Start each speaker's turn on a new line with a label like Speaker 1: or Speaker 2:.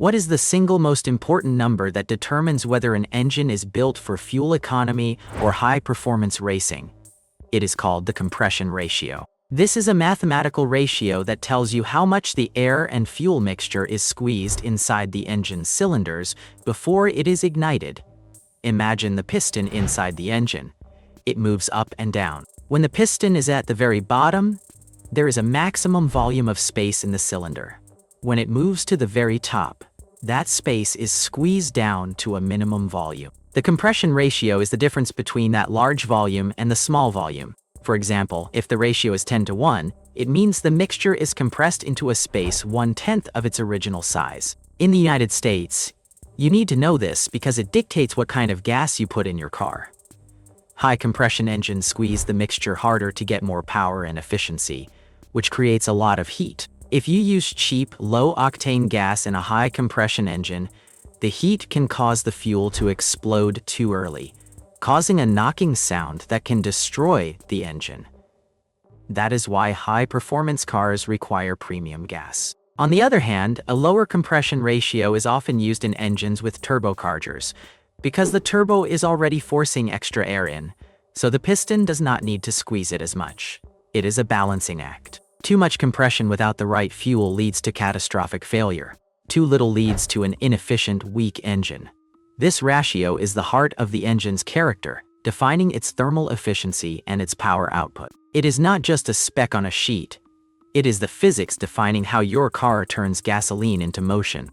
Speaker 1: What is the single most important number that determines whether an engine is built for fuel economy or high-performance racing? It is called the compression ratio. This is a mathematical ratio that tells you how much the air and fuel mixture is squeezed inside the engine's cylinders before it is ignited. Imagine the piston inside the engine. It moves up and down. When the piston is at the very bottom, there is a maximum volume of space in the cylinder. When it moves to the very top, that space is squeezed down to a minimum volume. The compression ratio is the difference between that large volume and the small volume. For example, if the ratio is 10:1, it means the mixture is compressed into a space 1/10 of its original size. In the United States, you need to know this because it dictates what kind of gas you put in your car. High compression engines squeeze the mixture harder to get more power and efficiency, which creates a lot of heat. If you use cheap, low-octane gas in a high-compression engine, the heat can cause the fuel to explode too early, causing a knocking sound that can destroy the engine. That is why high-performance cars require premium gas. On the other hand, a lower compression ratio is often used in engines with turbochargers, because the turbo is already forcing extra air in, so the piston does not need to squeeze it as much. It is a balancing act. Too much compression without the right fuel leads to catastrophic failure. Too little leads to an inefficient, weak engine. This ratio is the heart of the engine's character, defining its thermal efficiency and its power output. It is not just a spec on a sheet. It is the physics defining how your car turns gasoline into motion.